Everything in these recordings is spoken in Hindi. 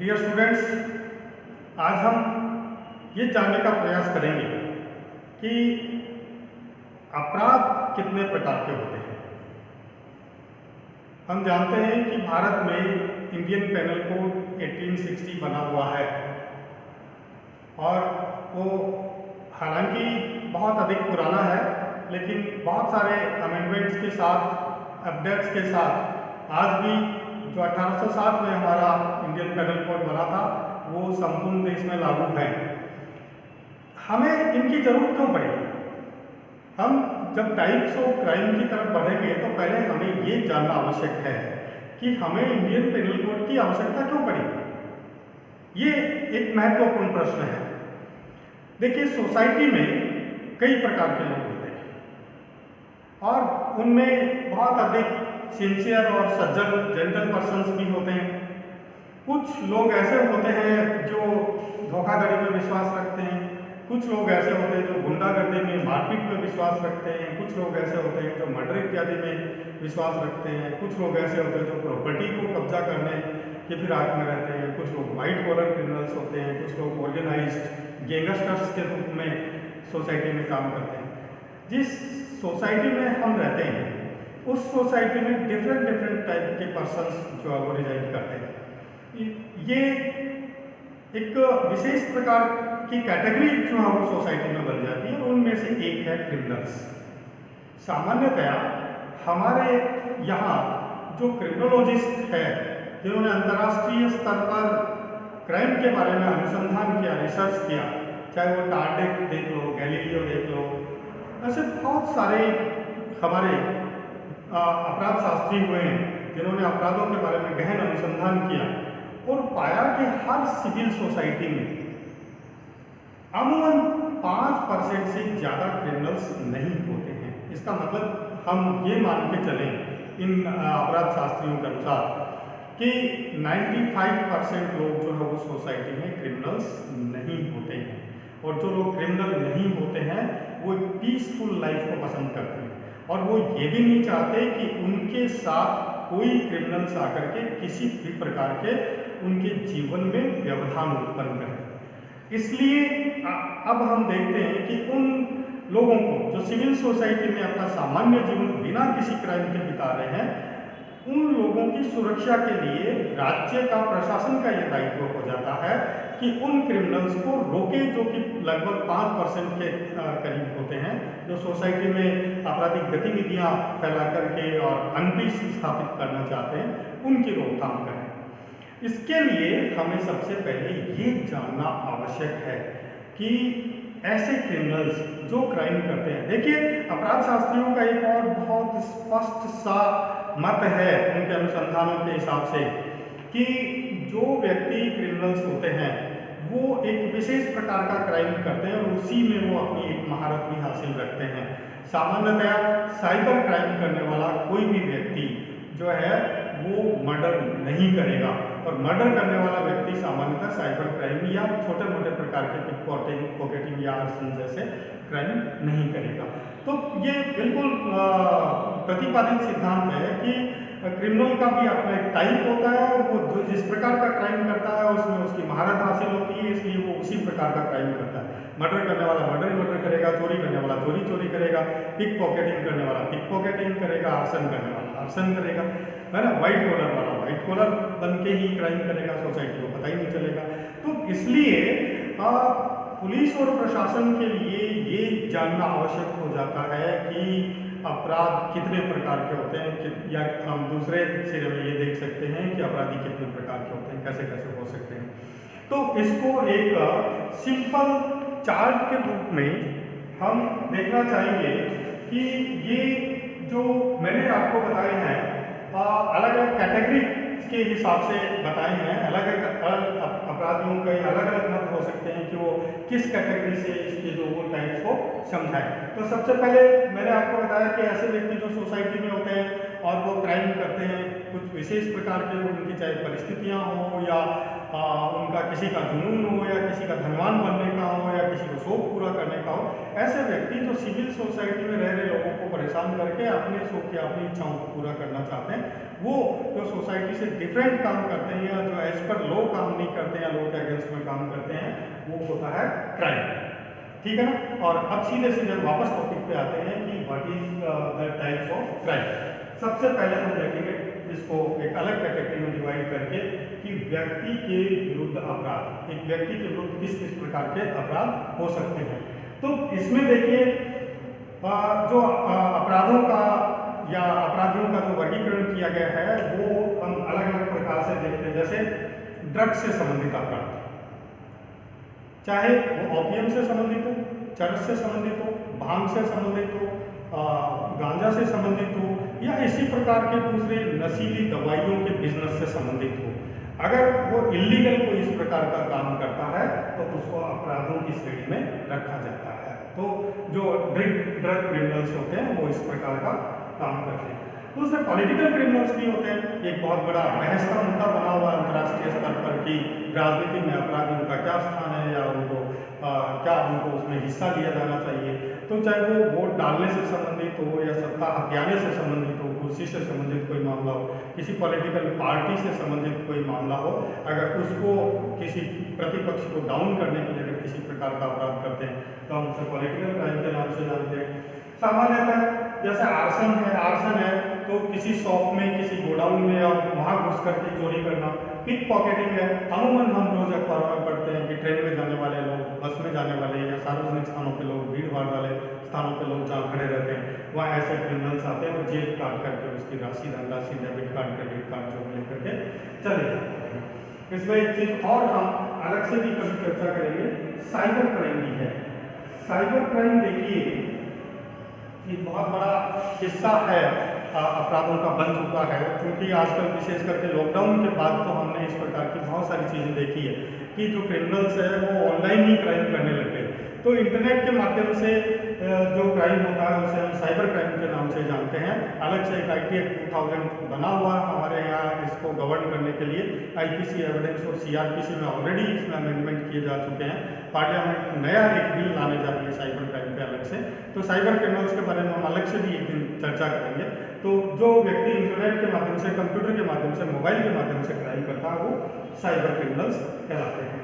डियर स्टूडेंट्स, आज हम ये जानने का प्रयास करेंगे कि अपराध कितने प्रकार के होते हैं। हम जानते हैं कि भारत में इंडियन पेनल कोड 1860 बना हुआ है और वो हालांकि बहुत अधिक पुराना है, लेकिन बहुत सारे अमेंडमेंट्स के साथ, अपडेट्स के साथ आज भी जो 1860 में हमारा इंडियन पेनल कोड बना था वो संपूर्ण देश में लागू है। हमें इनकी जरूरत क्यों पड़ी? हम जब टाइप्स ऑफ क्राइम की तरफ बढ़ेंगे तो पहले हमें ये जानना आवश्यक है कि हमें इंडियन पेनल कोड की आवश्यकता क्यों पड़ी। ये एक महत्वपूर्ण प्रश्न है। देखिए, सोसाइटी में कई प्रकार के लोग होते हैं और उनमें बहुत अधिक सिंसियर और सज्जन जेंटल पर्सन्स भी होते हैं। कुछ लोग ऐसे होते हैं जो धोखाधड़ी में विश्वास रखते हैं, कुछ लोग ऐसे होते हैं जो गुंडागर्दी में, मारपीट में विश्वास रखते हैं, कुछ लोग ऐसे होते हैं जो मर्डर इत्यादि में विश्वास रखते हैं, कुछ लोग ऐसे होते हैं जो प्रॉपर्टी को कब्जा करने के फिराक में रहते हैं, कुछ लोग वाइट कॉलर क्रिमिनल्स होते हैं, कुछ लोग ऑर्गेनाइज्ड गैंगस्टर्स के रूप में सोसाइटी में काम करते हैं। जिस सोसाइटी में हम रहते हैं उस सोसाइटी में डिफरेंट टाइप के पर्सन्स जो है वो रिजाइड करते हैं। ये एक विशेष प्रकार की कैटेगरी जो है वो सोसाइटी में बन जाती है और उनमें से एक है क्रिमिनल्स। सामान्यतया हमारे यहाँ जो क्रिमिनोलॉजिस्ट है जिन्होंने अंतर्राष्ट्रीय स्तर पर क्राइम के बारे में अनुसंधान किया, रिसर्च किया, चाहे वो टार्डेक देख लो, गैलीलियो देख लो, ऐसे बहुत सारे हमारे अपराध शास्त्री हुए हैं जिन्होंने अपराधों के बारे में गहन अनुसंधान किया और पाया कि हर सिविल सोसाइटी में अमूमन 5% से ज़्यादा क्रिमिनल्स नहीं होते हैं। इसका मतलब हम ये मान के चलें इन अपराध शास्त्रियों के अनुसार कि 95% लोग जो है वो सोसाइटी में क्रिमिनल्स नहीं होते हैं और जो लोग क्रिमिनल नहीं होते हैं वो एक पीसफुल लाइफ को पसंद करते हैं और वो ये भी नहीं चाहते कि उनके साथ कोई क्रिमिनल्स आकर के किसी भी प्रकार के उनके जीवन में व्यवधान उत्पन्न करें। इसलिए अब हम देखते हैं कि उन लोगों को जो सिविल सोसाइटी में अपना सामान्य जीवन बिना किसी क्राइम के बिता रहे हैं, उन लोगों की सुरक्षा के लिए राज्य का, प्रशासन का यह दायित्व हो जाता है कि उन क्रिमिनल्स को रोके जो कि लगभग 5% के करीब होते हैं, जो सोसाइटी में आपराधिक गतिविधियां फैला करके और अनपीस स्थापित करना चाहते हैं, उनकी रोकथाम करें। इसके लिए हमें सबसे पहले ये जानना आवश्यक है कि ऐसे क्रिमिनल्स जो क्राइम करते हैं, देखिए अपराध शास्त्रियों का एक और बहुत स्पष्ट सा मत है उनके अनुसंधानों के हिसाब से कि जो व्यक्ति क्रिमिनल्स होते हैं वो एक विशेष प्रकार का क्राइम करते हैं और उसी में वो अपनी एक महारत भी हासिल रखते हैं। सामान्यतया साइबर क्राइम करने वाला कोई भी व्यक्ति जो है वो मर्डर नहीं करेगा और मर्डर करने वाला व्यक्ति सामान्यतः साइबर क्राइम या छोटे मोटे प्रकार के पिकपॉकेटिंग, पॉकेटिंग या आर्सन जैसे क्राइम नहीं करेगा। तो ये बिल्कुल प्रतिपादित सिद्धांत है कि क्रिमिनल का भी अपना एक टाइप होता है और वो जिस प्रकार का क्राइम करता है उसमें उसकी महारत हासिल होती है, इसलिए वो उसी प्रकार का क्राइम करता है। मर्डर करने वाला मर्डर करेगा, चोरी करने वाला चोरी करेगा, पिक पॉकेटिंग करने वाला पिक पॉकेटिंग करेगा, आर्सन करने वाला आर्सन करेगा, है ना। वाइट कॉलर वाला वाइट कॉलर बन के ही क्राइम करेगा, सोसाइटी को पता ही नहीं चलेगा। तो इसलिए पुलिस और प्रशासन के लिए ये जानना आवश्यक हो जाता है कि अपराध कितने प्रकार के होते हैं, या हम दूसरे सिरे में ये देख सकते हैं कि अपराधी कितने प्रकार के होते हैं, कैसे कैसे हो सकते हैं। तो इसको एक सिंपल चार्ट के रूप में हम देखना चाहेंगे कि ये जो मैंने आपको बताए हैं अलग अलग कैटेगरी के हिसाब से बताए हैं। अलग अलग अपराधियों के अलग अलग मत हो सकते हैं कि वो किस कैटेगरी से इसके जो वो टाइप्स को समझाएं। तो सबसे पहले मैंने आपको बताया कि ऐसे व्यक्ति जो सोसाइटी में होते हैं और वो क्राइम करते हैं कुछ विशेष प्रकार के उनकी चाहे परिस्थितियाँ हो या उनका किसी का जुनून हो या किसी का धनवान बनने का हो या किसी को शौक पूरा करने का हो, ऐसे व्यक्ति जो सिविल सोसाइटी में रह रहे लोगों को परेशान करके अपने शौक या अपनी इच्छाओं को पूरा करना चाहते हैं, वो जो सोसाइटी से डिफरेंट काम करते हैं या जो एज पर लॉ काम नहीं करते हैं या लॉ के अगेंस्ट में काम करते हैं, वो होता है क्राइम। ठीक है ना। और अब सीधे सीधे वापस टॉपिक पे आते हैं कि what is the types of crime. सबसे पहले हम देखेंगे इसको एक अलग कैटेगरी में डिवाइड करके कि व्यक्ति के विरुद्ध अपराध, एक व्यक्ति के विरुद्ध किस किस प्रकार के अपराध हो सकते हैं। तो इसमें देखिए जो अपराधों का या अपराधियों का जो वर्गीकरण किया गया है वो हम अलग अलग प्रकार से देखते हैं। जैसे ड्रग्स से संबंधित अपराध, चाहे वो ओपियम से संबंधित हो, चरस से संबंधित हो, भांग से संबंधित हो, गांजा से संबंधित हो या इसी प्रकार के दूसरे नशीली दवाइयों के बिजनेस से संबंधित हो, अगर वो इलीगल कोई इस प्रकार का काम करता है तो उसको अपराधों की श्रेणी में रखा जाता है। तो जो ड्रग क्रिमिनल्स होते हैं वो इस प्रकार का काम करते हैं। दूसरे पॉलिटिकल क्रिमिनल्स भी होते हैं। एक बहुत बड़ा बहस का मुद्दा बना हुआ अंतर्राष्ट्रीय स्तर पर कि राजनीति में अपराधियों का क्या स्थान है या उनको क्या उनको उसमें हिस्सा लिया जाना चाहिए। तो चाहे वो वोट डालने से संबंधित हो या सत्ता हथियाने से संबंधित हो, कुर्सी से संबंधित कोई मामला हो, किसी पॉलिटिकल पार्टी से संबंधित कोई मामला हो, अगर उसको किसी प्रतिपक्ष को डाउन करने के लिए अगर किसी प्रकार का अपराध करते हैं तो हम उसे पॉलिटिकल क्राइम के नाम से जानते हैं। सामान्यतः जैसे आर्सन है तो किसी शॉप में, किसी गोडाउन में और वहाँ घुस करके चोरी करना। पिक पॉकेटिंग है, अमूमन हम रोज अखबारों में पढ़ते हैं कि ट्रेन में जाने वाले लोग, बस में जाने वाले या सार्वजनिक स्थानों पे लोग, भीड़ भाड़ वाले स्थानों पे लोग जहाँ खड़े रहते हैं वहाँ ऐसे क्रिमिनल्स आते हैं, वो जेब काट करके उसकी राशि, धनराशि, डेबिट कार्ड, क्रेडिट कार्ड जो लेकर के चले जाते हैं। इसमें एक चीज और हम अलग से भी कभी चर्चा करेंगे, साइबर क्राइम भी है। साइबर क्राइम देखिए एक बहुत बड़ा हिस्सा है अपराधों का बन चुका है, क्योंकि आजकल विशेष करके लॉकडाउन के बाद तो हमने इस प्रकार की बहुत सारी चीज़ें देखी है कि जो क्रिमिनल्स है वो ऑनलाइन ही क्राइम करने लगे। तो इंटरनेट के माध्यम से जो क्राइम होता है उसे हम साइबर क्राइम के नाम से जानते हैं। अलग से एक IT एक्ट 2000 बना हुआ है हमारे यहाँ इसको गवर्न करने के लिए। IPC एविडेंस और CRPC में ऑलरेडी इसमें अमेंडमेंट किए जा चुके हैं। पार्लियामेंट नया एक बिल लाने जा रही है साइबर क्राइम पे अलग से। तो साइबर क्रिमिनल्स के बारे में हम अलग से भी एक दिन चर्चा करेंगे। तो जो व्यक्ति इंटरनेट के माध्यम से, कंप्यूटर के माध्यम से, मोबाइल के माध्यम से क्राइम करता है वो साइबर क्रिमिनल्स कहलाते हैं।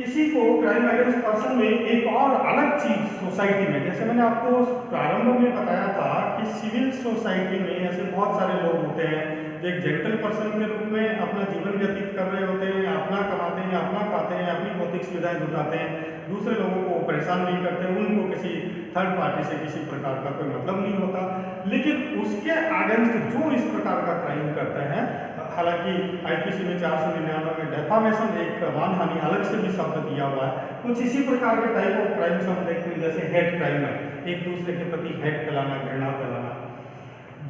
इसी को क्राइम अगेंस्ट पर्सन में एक और अलग चीज सोसाइटी में, जैसे मैंने आपको प्रारंभ में बताया था कि सिविल सोसाइटी में ऐसे बहुत सारे लोग होते हैं जो एक जेंटल पर्सन के रूप में अपना जीवन व्यतीत कर रहे होते हैं, अपना कमाते हैं, अपना खाते हैं, अपनी भौतिक सुविधाएं जुटाते हैं, दूसरे लोगों को परेशान नहीं करते, उनको किसी थर्ड पार्टी से किसी प्रकार का कोई मतलब नहीं होता। लेकिन उसके अगेंस्ट जो इस प्रकार का क्राइम करते हैं, हालांकि IPC में 499 में डेफामेशन, एक मानहानि अलग से भी शब्द दिया हुआ है, कुछ इसी प्रकार के टाइप ऑफ क्राइम्स हम देखते हैं। जैसे हेट क्राइम है, एक दूसरे के प्रति हेट फैलाना, घृणा फैलाना।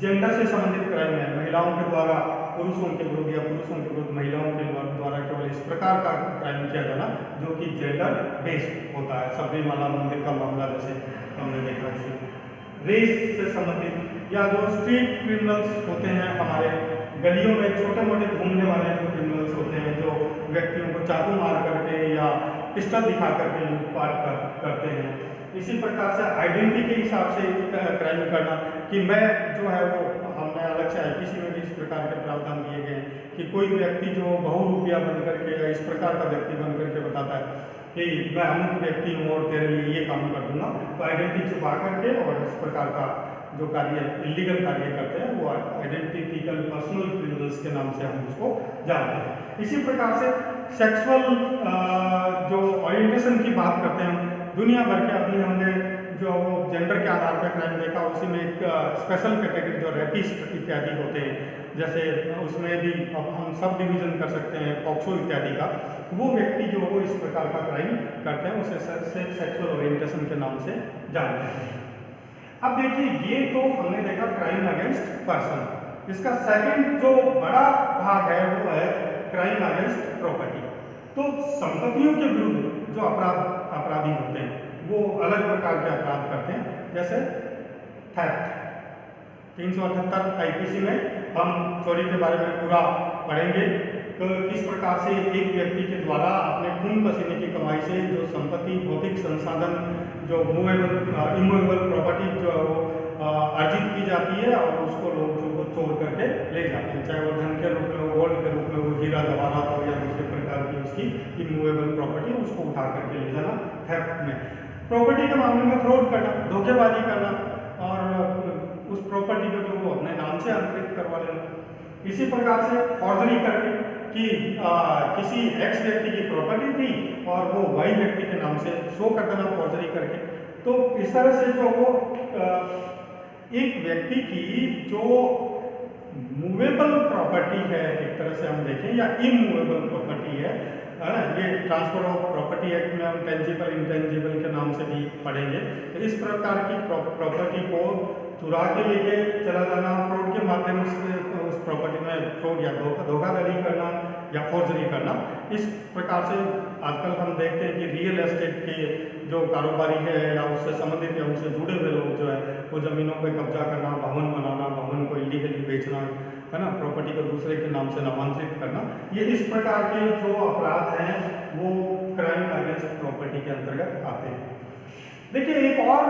जेंडर से संबंधित क्राइम है, महिलाओं के द्वारा पुरुषों के विरुद्ध या पुरुषों के विरुद्ध महिलाओं के द्वारा केवल इस प्रकार का क्राइम किया जाना जो कि जेंडर बेस्ड होता है। सबरीमाला मंदिर का मामला जैसे हमने देखा। रेस से संबंधित या जो स्ट्रीट क्रिमिनल्स होते हैं, हमारे गलियों में छोटे मोटे घूमने वाले जो क्रिमिनल्स होते हैं, जो व्यक्तियों को चाकू मार करके या पिस्टल दिखा करके लूटपाट करते हैं। इसी प्रकार से आइडेंटिटी के हिसाब से क्राइम करना कि मैं जो है वो, हमने अलग से IPC में भी इस प्रकार के प्रावधान दिए गए हैं कि कोई व्यक्ति जो बहुरूपिया बन करके या इस प्रकार का व्यक्ति बन करके बताता है कि मैं अमुक व्यक्ति हूँ और तेरे लिए ये काम कर दूंगा, तो आइडेंटिटी छुपा करके और इस प्रकार का जो कार्य, इलीगल कार्य करते हैं वो आइडेंटिटिकल पर्सनल क्रिमिनल्स के नाम से हम उसको जानते हैं। इसी प्रकार से सेक्सुअल जो ओरिएंटेशन की बात करते हैं, दुनिया भर के अभी हमने जो जेंडर के आधार पर क्राइम देखा, उसी में एक स्पेशल कैटेगरी जो रेपिस्ट इत्यादि होते हैं, जैसे उसमें भी अब हम सब डिवीजन कर सकते हैं पॉक्सो इत्यादि का, वो व्यक्ति जो वो इस प्रकार का क्राइम करते हैं उसे सेक्सुअल ओरिएंटेशन के नाम से जानते हैं। अब देखिए, ये तो हमने देखा क्राइम अगेंस्ट पर्सन। इसका सेकंड जो बड़ा भाग है वो है क्राइम अगेंस्ट प्रॉपर्टी। तो संपत्तियों के विरुद्ध जो अपराधी होते हैं वो अलग प्रकार के अपराध करते हैं, जैसे थेफ्ट, 378 आईपीसी में हम चोरी के बारे में पूरा पढ़ेंगे। तो किस प्रकार से एक व्यक्ति के द्वारा अपने खून पसीने की कमाई से जो संपत्ति, भौतिक संसाधन, जो मूवेबल इमूवेबल प्रॉपर्टी जो अर्जित की जाती है और उसको लोग जो चोर करके ले जाते हैं, चाहे वो धन के रूप में हो, गोल्ड के रूप में हो, हीरा जवाहरात हो या दूसरे प्रकार की उसकी इमूवेबल प्रॉपर्टी, उसको उठा करके ले जाना, थेफ्ट में। प्रॉपर्टी के मामले में फ्रॉड करना, धोखेबाजी करना और उस प्रॉपर्टी को जो वो अपने नाम से अंतरित करवा लेना। इसी प्रकार से फॉर्जरी करके कि किसी एक्स व्यक्ति की प्रॉपर्टी थी और वो वाई व्यक्ति के नाम से शो कर देना फॉर्जरी करके। तो इस तरह से जो वो एक व्यक्ति की जो मूवेबल प्रॉपर्टी है, एक तरह से हम देखें, या इमूवेबल प्रॉपर्टी है ना, ये ट्रांसफर ऑफ प्रॉपर्टी एक्ट में हम टेंजिबल इंटेंजिबल के नाम से भी पढ़ेंगे। तो इस प्रकार की प्रॉपर्टी को चुरा के लेके चला जाना, फ्रॉड के माध्यम से उस प्रॉपर्टी में फ्रॉड या धोखाधड़ी करना या फॉर्जरी करना, इस प्रकार से आजकल हम देखते हैं कि रियल एस्टेट के जो कारोबारी है या उससे संबंधित या उससे जुड़े हुए लोग जो है वो ज़मीनों पे कब्जा करना, भवन बनाना, भवन को इलीगली बेचना, है ना, प्रॉपर्टी को दूसरे के नाम से नामांतरित करना, ये इस प्रकार के जो अपराध हैं वो क्राइम अगेंस्ट प्रॉपर्टी के अंतर्गत आते हैं। देखिए, एक और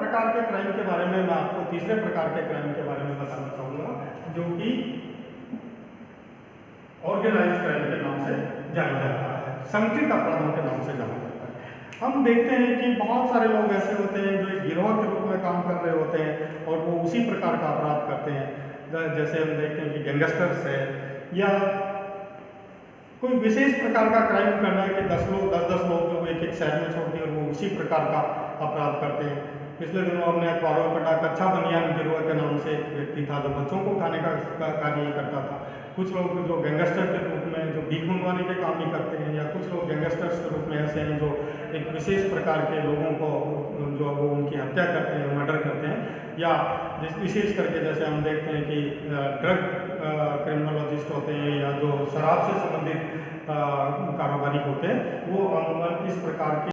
प्रकार के क्राइम के बारे में मैं आपको, तीसरे प्रकार के क्राइम के बारे में बताना चाहूँगा, जो कि ऑर्गेनाइज्ड क्राइम के नाम से जाना जाता है, संगठित अपराधों के नाम से जाना जाता है। हम देखते हैं कि बहुत सारे लोग ऐसे होते हैं जो एक गिरोह के रूप में काम कर रहे होते हैं और वो उसी प्रकार का अपराध करते हैं। जैसे हम देखते हैं कि गैंगस्टर्स है, या कोई विशेष प्रकार का क्राइम करना है कि 10 लोग जो एक एक शहर में छोड़ दिए और वो उसी प्रकार का अपराध करते हैं। पिछले दिनों हमने अखबारों में पढ़ा, कच्चा बनियान गिरोह के नाम से एक व्यक्ति था जो बच्चों को उठाने का कार्य करता था। कुछ लोग जो गैंगस्टर के रूप में जो भीख मंगवाने के काम भी करते हैं, या कुछ लोग गैंगस्टर्स के रूप में ऐसे हैं जो एक विशेष प्रकार के लोगों को जो वो उनकी हत्या करते हैं, मर्डर करते हैं, या विशेष करके जैसे हम देखते हैं कि ड्रग क्रिमिनोलॉजिस्ट होते हैं या जो शराब से संबंधित कारोबारी होते हैं, वो अमूमन इस प्रकार के